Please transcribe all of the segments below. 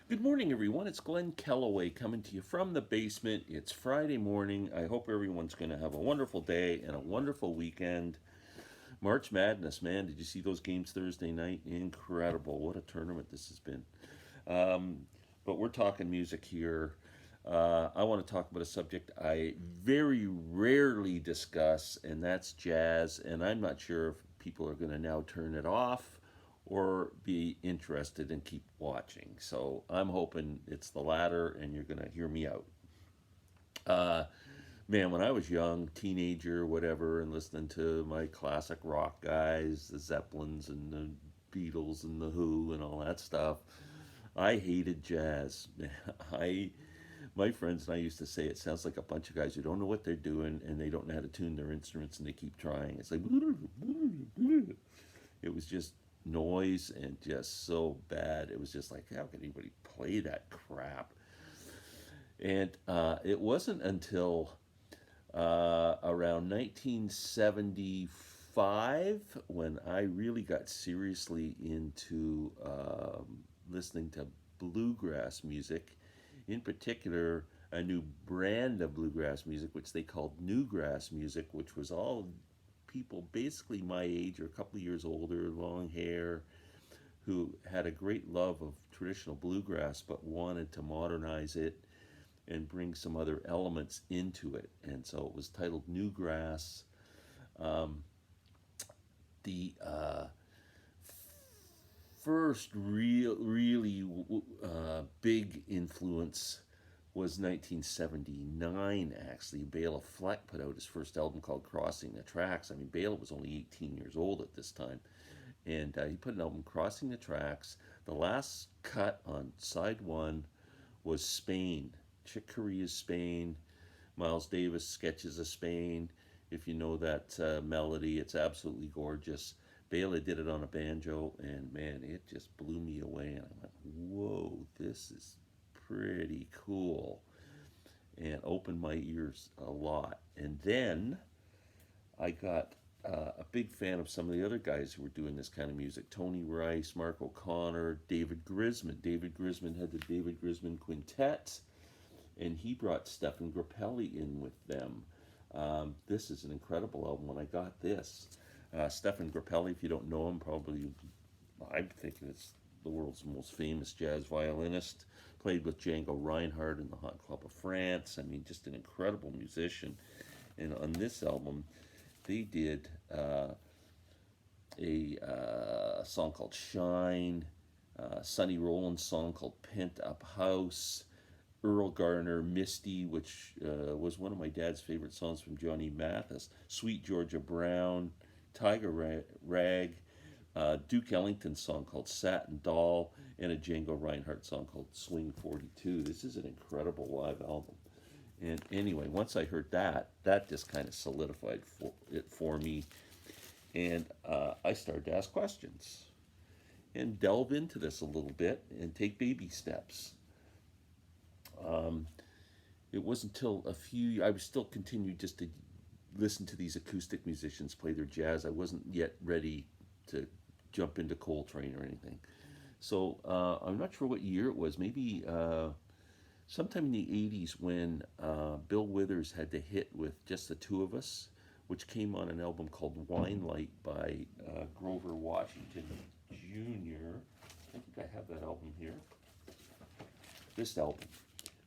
Good morning, everyone. It's Glenn Kellaway coming to you from the basement. It's Friday morning. I hope everyone's going to have a wonderful day and a wonderful weekend. March Madness, man. Did you see those games Thursday night? Incredible. What a tournament this has been. Um, but we're talking music here. I want to talk about a subject I very rarely discuss, and that's jazz. And I'm not sure if people are going to now turn it off or be interested and keep watching. So I'm hoping it's the latter, and you're going to hear me out. Uh, Man, when I was young, teenager, whatever, and listening to my classic rock guys, the Zeppelins and the Beatles and the Who and all that stuff, I hated jazz. I My friends and I used to say it sounds like a bunch of guys who don't know what they're doing and they don't know how to tune their instruments and they keep trying. It's like it was just noise and just so bad. It was just like, how can anybody play that crap? And it wasn't until around 1975 when I really got seriously into listening to bluegrass music, in particular, a new brand of bluegrass music, which they called newgrass music, which was all people basically my age or a couple of years older, long hair, who had a great love of traditional bluegrass but wanted to modernize it and bring some other elements into it. And so it was titled Newgrass. Um, the first really big influence was 1979, actually. Bela Fleck put out his first album called Crossing the Tracks. I mean, Bela was only 18 years old at this time. And he put an album, Crossing the Tracks. The last cut on side one was Spain. Chick Corea's Spain. Miles Davis sketches of Spain. If you know that melody, it's absolutely gorgeous. Bela did it on a banjo, and man, it just blew me away. And I went, whoa, this is pretty cool. And opened my ears a lot. And then I got a big fan of some of the other guys who were doing this kind of music. Tony Rice, Mark O'Connor, David Grisman. David Grisman had the David Grisman Quintet, and he brought Stefan Grappelli in with them. This is an incredible album. When I got this, Stefan Grappelli, if you don't know him, probably I'm thinking it's the world's most famous jazz violinist. Played with Django Reinhardt in the Hot Club of France. I mean, just an incredible musician. And on this album, they did a song called Shine, Sonny Rollins' song called Pent Up House, Earl Garner, Misty, which was one of my dad's favorite songs from Johnny Mathis, Sweet Georgia Brown, Rag, Duke Ellington's song called Satin Doll, and a Django Reinhardt song called Swing 42. This is an incredible live album. And anyway, once I heard that, that just kind of solidified it for me. And I started to ask questions and delve into this a little bit and take baby steps. Um, it wasn't until I was still continued just to listen to these acoustic musicians play their jazz. I wasn't yet ready to jump into Coltrane or anything. So I'm not sure what year it was. Maybe sometime in the 80s when Bill Withers had the hit with Just the Two of Us, which came on an album called Wine Light by Grover Washington Jr. I think I have that album here. This album.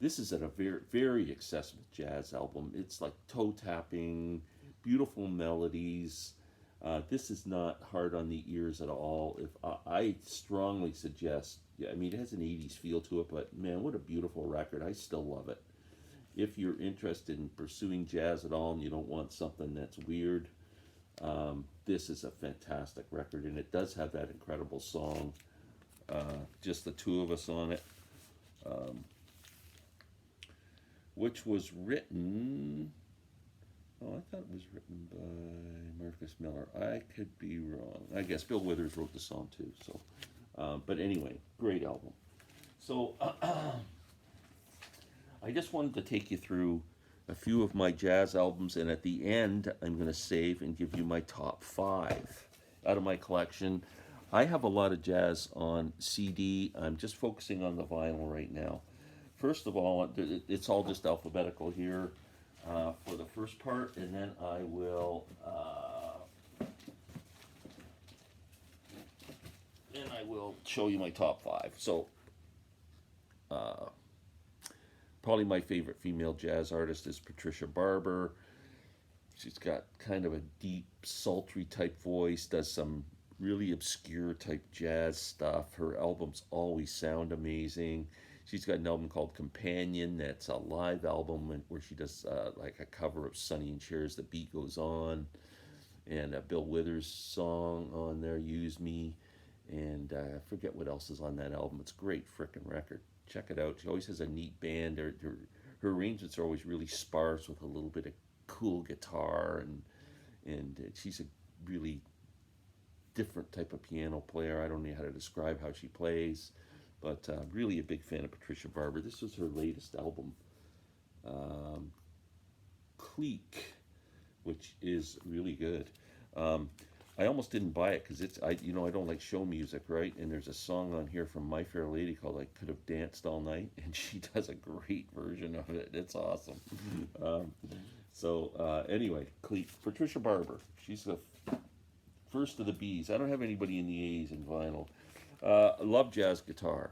This is a very, very accessible jazz album. It's like toe tapping, beautiful melodies. This is not hard on the ears at all. If I strongly suggest, yeah, I mean, it has an 80s feel to it, but man, what a beautiful record. I still love it. If you're interested in pursuing jazz at all and you don't want something that's weird, this is a fantastic record, and it does have that incredible song, Just the Two of Us on it, um, which was written. Oh, I thought it was written by Marcus Miller. I could be wrong. I guess Bill Withers wrote the song too. So, but anyway, great album. So I just wanted to take you through a few of my jazz albums, and at the end, I'm going to save and give you my top five out of my collection. I have a lot of jazz on CD. I'm just focusing on the vinyl right now. First of all, it's all just alphabetical here for the first part, and then I will show you my top five. So, uh, probably my favorite female jazz artist is Patricia Barber. She's got kind of a deep, sultry type voice, does some really obscure type jazz stuff. Her albums always sound amazing. She's got an album called Companion that's a live album where she does like a cover of Sonny and Cher's The Beat Goes On, and a Bill Withers song on there, Use Me, and I forget what else is on that album. It's a great frickin' record. Check it out. She always has a neat band. Her arrangements are always really sparse with a little bit of cool guitar, and she's a really different type of piano player. I don't know how to describe how she plays, but really a big fan of Patricia Barber. This was her latest album, Clique, which is really good. I almost didn't buy it because I don't like show music, right? And there's a song on here from My Fair Lady called "I Could Have Danced All Night," and she does a great version of it. It's awesome. Anyway, Clique, Patricia Barber. She's the first of the B's. I don't have anybody in the A's in vinyl. Love jazz guitar.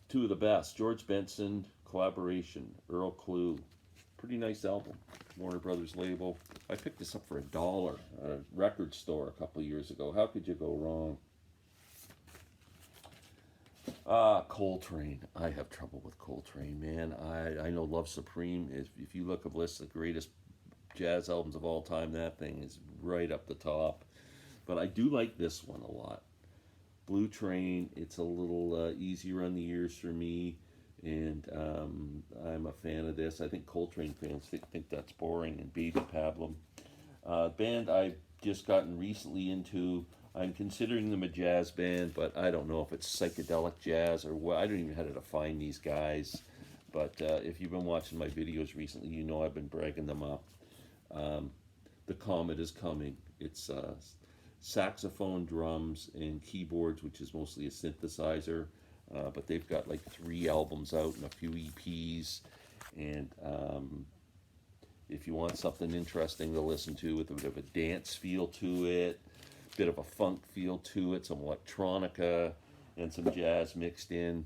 Two of the best. George Benson collaboration. Earl KLU. Pretty nice album. Warner Brothers label. I picked this up for $1 at a record store a couple of years ago. How could you go wrong? Coltrane. I have trouble with Coltrane, man. I know Love Supreme. If you look at a list of the greatest jazz albums of all time, that thing is right up the top. But I do like this one a lot. Blue Train. It's a little easier on the ears for me, and I'm a fan of this. I think Coltrane fans think that's boring, and Baby Pablum. Band I've just gotten recently into. I'm considering them a jazz band, but I don't know if it's psychedelic jazz or what. I don't even know how to define these guys. But if you've been watching my videos recently, you know I've been bragging them up. The Comet is Coming. It's saxophone, drums, and keyboards, which is mostly a synthesizer. But they've got like 3 albums out and a few EPs. And if you want something interesting to listen to with a bit of a dance feel to it, bit of a funk feel to it, some electronica, and some jazz mixed in,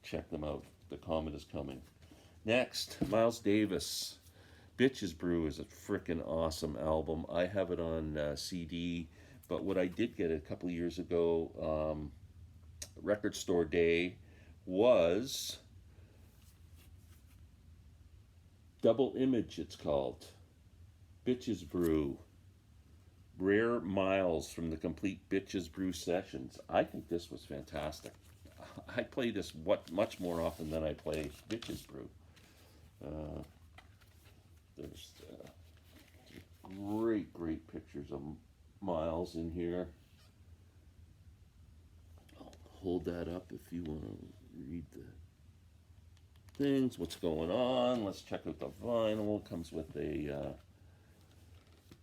check them out. The Comet is Coming. Next, Miles Davis. Bitches Brew is a frickin' awesome album. I have it on CD, but what I did get a couple of years ago, record store day, was Double Image, it's called. Bitches Brew. Rare Miles from the complete Bitches Brew sessions. I think this was fantastic. I play this much more often than I play Bitches Brew. There's great pictures of Miles in here. I'll hold that up if you want to read the things, what's going on. Let's check out the vinyl. It comes with a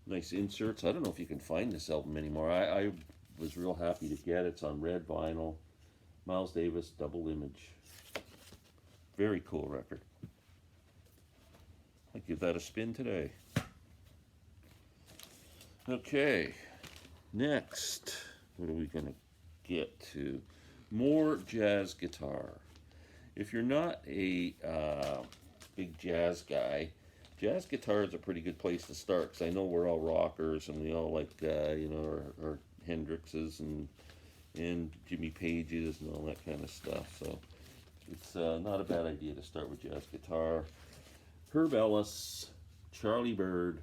nice inserts. I don't know if you can find this album anymore. I was real happy to get it. It's on red vinyl. Miles Davis, Double Image. Very cool record. I'll give that a spin today. Okay, next, what are we going to get to? More jazz guitar. If you're not a big jazz guy, jazz guitar is a pretty good place to start, because I know we're all rockers and we all like, our Hendrixes and Jimmy Pages and all that kind of stuff. So it's not a bad idea to start with jazz guitar. Herb Ellis, Charlie Bird,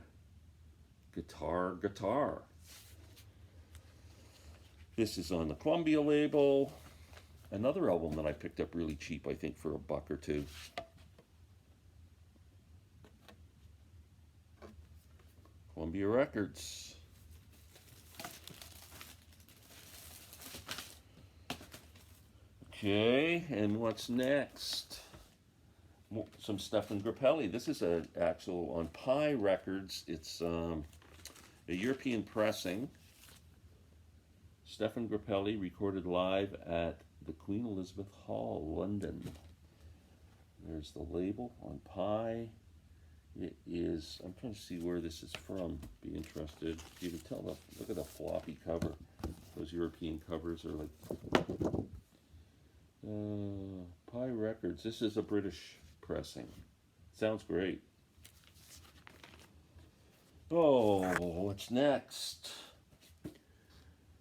Guitar. This is on the Columbia label. Another album that I picked up really cheap, I think, for $1 or $2. Columbia Records. Okay, and what's next? Some Stefan Grappelli. This is an actual on Pi Records. It's a European pressing. Stefan Grappelli, recorded live at the Queen Elizabeth Hall, London. There's the label on pie. It is, I'm trying to see where this is from, be interested. You can tell, look at the floppy cover. Those European covers are like, Pie Records. This is a British pressing. Sounds great. Oh, what's next?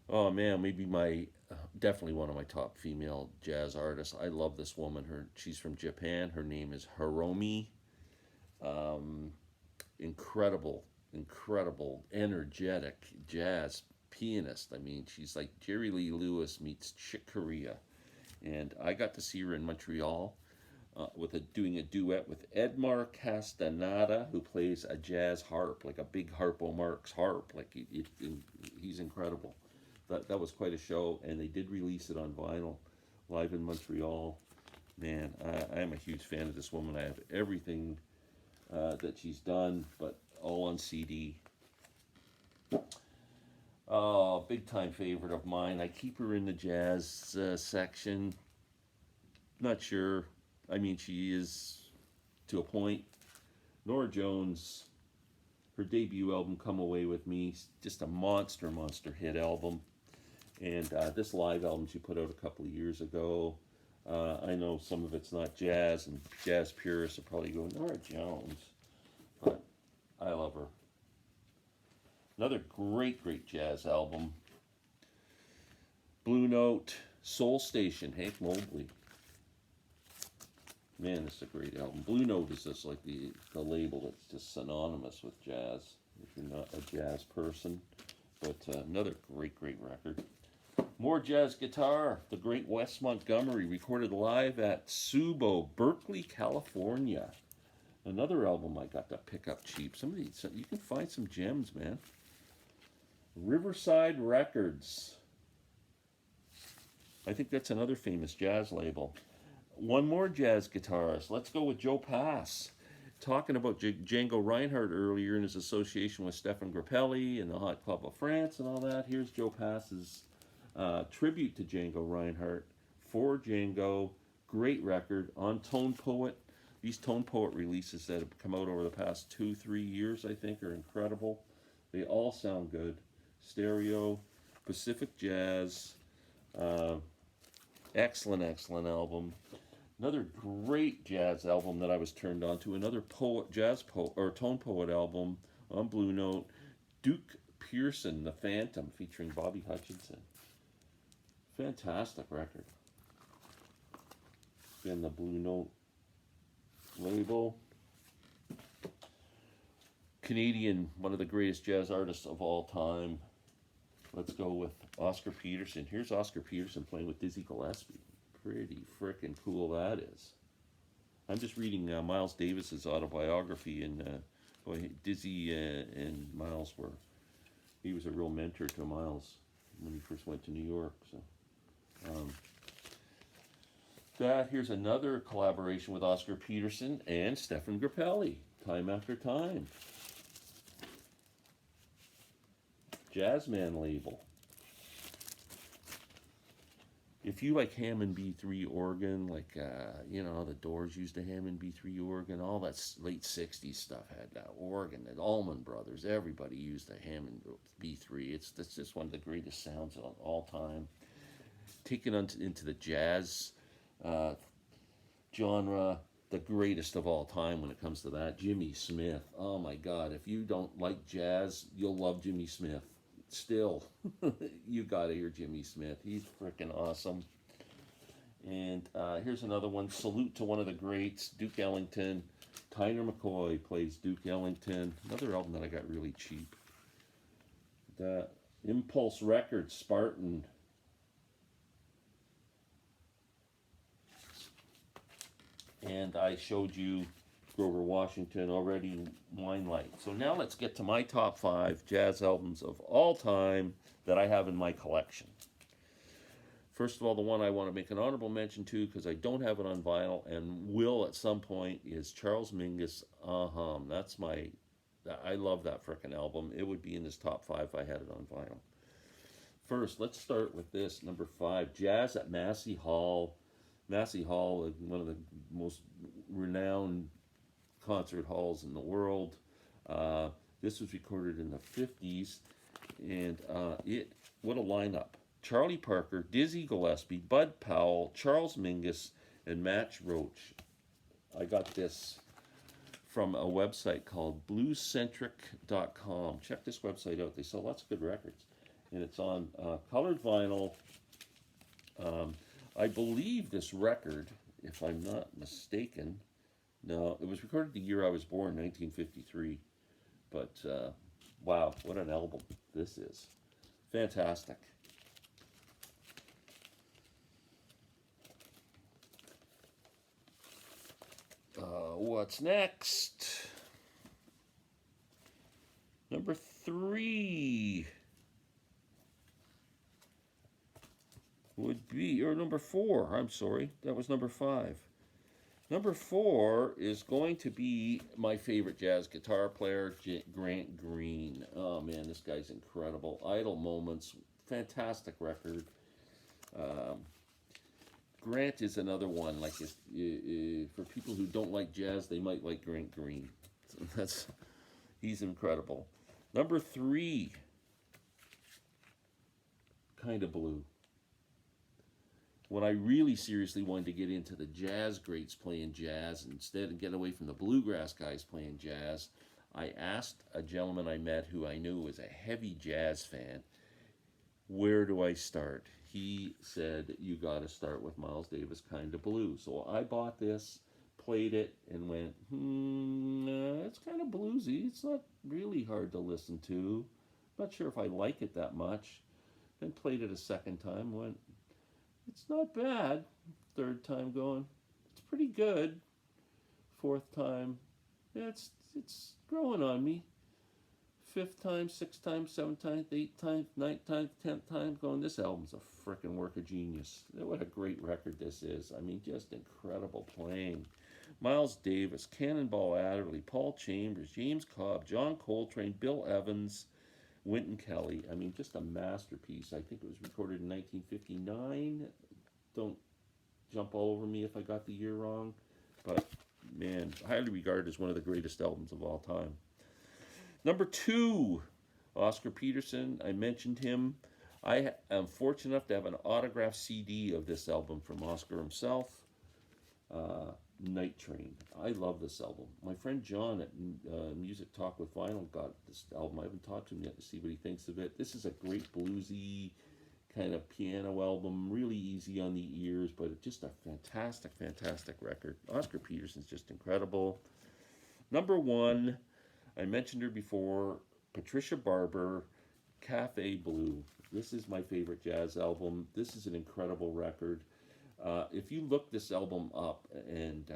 Oh man, maybe definitely one of my top female jazz artists. I love this woman. She's from Japan. Her name is Hiromi. Incredible, energetic jazz pianist. I mean, she's like Jerry Lee Lewis meets Chick Corea. And I got to see her in Montreal doing a duet with Edmar Castaneda, who plays a jazz harp, like a big Harpo Marx harp. Like he's incredible. That was quite a show, and they did release it on vinyl live in Montreal. Man, I am a huge fan of this woman. I have everything that she's done, but all on CD. Oh, big time favorite of mine. I keep her in the jazz section. Not sure. I mean, she is to a point. Norah Jones, her debut album, Come Away With Me, just a monster hit album. And this live album she put out a couple of years ago, I know some of it's not jazz, and jazz purists will probably go, Norah Jones. But I love her. Another great jazz album. Blue Note, Soul Station, Hank Mobley. Man, this is a great album. Blue Note is just like the label that's just synonymous with jazz, if you're not a jazz person. But another great record. More jazz guitar. The great Wes Montgomery, recorded live at Subo, Berkeley, California. Another album I got to pick up cheap. Some of these, you can find some gems, man. Riverside Records. I think that's another famous jazz label. One more jazz guitarist. Let's go with Joe Pass. Talking about Django Reinhardt earlier in his association with Stefan Grappelli and the Hot Club of France and all that. Here's Joe Pass's tribute to Django Reinhardt for Django. Great record on Tone Poet. These Tone Poet releases that have come out over the past 2-3 years, I think, are incredible. They all sound good. Stereo, Pacific Jazz, excellent album. Another great jazz album that I was turned on to. Another Tone Poet album on Blue Note. Duke Pearson, The Phantom, featuring Bobby Hutchinson. Fantastic record. Again, the Blue Note label. Canadian, one of the greatest jazz artists of all time. Let's go with Oscar Peterson. Here's Oscar Peterson playing with Dizzy Gillespie. Pretty frickin' cool that is. I'm just reading Miles Davis's autobiography, and Dizzy and Miles he was a real mentor to Miles when he first went to New York. So here's another collaboration with Oscar Peterson and Stefan Grappelli, Time After Time. Jazzman label. If you like Hammond B3 organ, like, the Doors used a Hammond B3 organ, all that late 60s stuff had that organ, the Allman Brothers, everybody used a Hammond B3. That's just one of the greatest sounds of all time. Taken into the jazz genre, the greatest of all time when it comes to that, Jimmy Smith. Oh my God, if you don't like jazz, you'll love Jimmy Smith. Still, you gotta hear Jimmy Smith. He's freaking awesome. And here's another one. Salute to one of the greats, Duke Ellington. Tyner McCoy plays Duke Ellington. Another album that I got really cheap. The Impulse Records, Spartan. And I showed you Grover Washington already, Wine Light. So now let's get to my top 5 jazz albums of all time that I have in my collection. First of all, the one I want to make an honorable mention to, because I don't have it on vinyl and will at some point, is Charles Mingus, Aham. I love that frickin' album. It would be in this top 5 if I had it on vinyl. First, let's start with this, number 5, Jazz at Massey Hall. Massey Hall is one of the most renowned concert halls in the world. Uh, this was recorded in the 50s, and what a lineup. Charlie Parker, Dizzy Gillespie, Bud Powell, Charles Mingus, and Max Roach. I got this from a website called bluecentric.com. Check this website out. They sell lots of good records. And it's on colored vinyl. I believe this record, if I'm not mistaken, no, it was recorded the year I was born, 1953. But wow, what an album this is. Fantastic. What's next? Number 3 would be, or number 4, I'm sorry, that was number 5. Number 4 is going to be my favorite jazz guitar player, Grant Green. Oh man, this guy's incredible. Idle Moments, fantastic record. Grant is another one. Like if for people who don't like jazz, they might like Grant Green. So he's incredible. Number 3, Kind of Blue. When I really seriously wanted to get into the jazz greats playing jazz, instead of get away from the bluegrass guys playing jazz, I asked a gentleman I met who I knew was a heavy jazz fan, where do I start? He said, you got to start with Miles Davis' Kind of Blue. So I bought this, played it, and went, it's kind of bluesy. It's not really hard to listen to. Not sure if I like it that much. Then played it a second time, went, it's not bad. Third time going, it's pretty good. Fourth time, yeah, it's growing on me. 5th time, 6th time, 7th time, 8th time, 9th time, 10th time, going, this album's a frickin' work of genius. What a great record this is. I mean, just incredible playing. Miles Davis, Cannonball Adderley, Paul Chambers, James Cobb, John Coltrane, Bill Evans, Wynton Kelly. I mean, just a masterpiece. I think it was recorded in 1959. Don't jump all over me if I got the year wrong. But, man, highly regarded as one of the greatest albums of all time. Number 2, Oscar Peterson. I mentioned him. I am fortunate enough to have an autographed CD of this album from Oscar himself, Night Train. I love this album. My friend John at Music Talk with Vinyl got this album. I haven't talked to him yet to see what he thinks of it. This is a great bluesy kind of piano album, really easy on the ears, but just a fantastic, fantastic record. Oscar Peterson's just incredible. Number 1, I mentioned her before, Patricia Barber, Cafe Blue. This is my favorite jazz album. This is an incredible record. If you look this album up and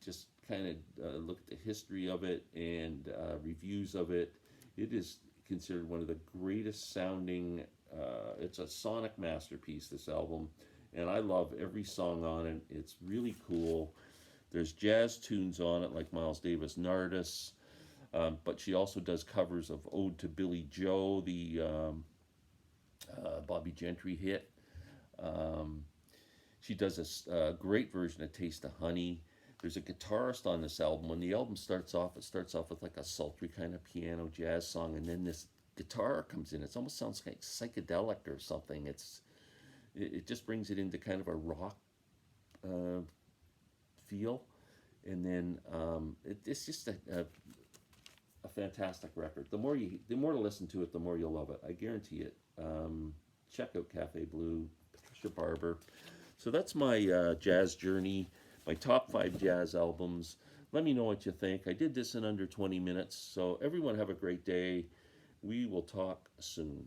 just kind of look at the history of it and reviews of it, it is considered one of the greatest sounding, it's a sonic masterpiece, this album. And I love every song on it. It's really cool. There's jazz tunes on it like Miles Davis' Nardis. But she also does covers of Ode to Billy Joe, the Bobby Gentry hit. She does a great version of Taste of Honey. There's a guitarist on this album. When the album starts off, it starts off with like a sultry kind of piano jazz song, and then this guitar comes in. It almost sounds like psychedelic or something. It just brings it into kind of a rock feel, and then it's just a fantastic record. The more to listen to it, the more you'll love it. I guarantee it. Check out Cafe Blue, Patricia Barber. So that's my jazz journey, my top 5 jazz albums. Let me know what you think. I did this in under 20 minutes. So everyone have a great day. We will talk soon.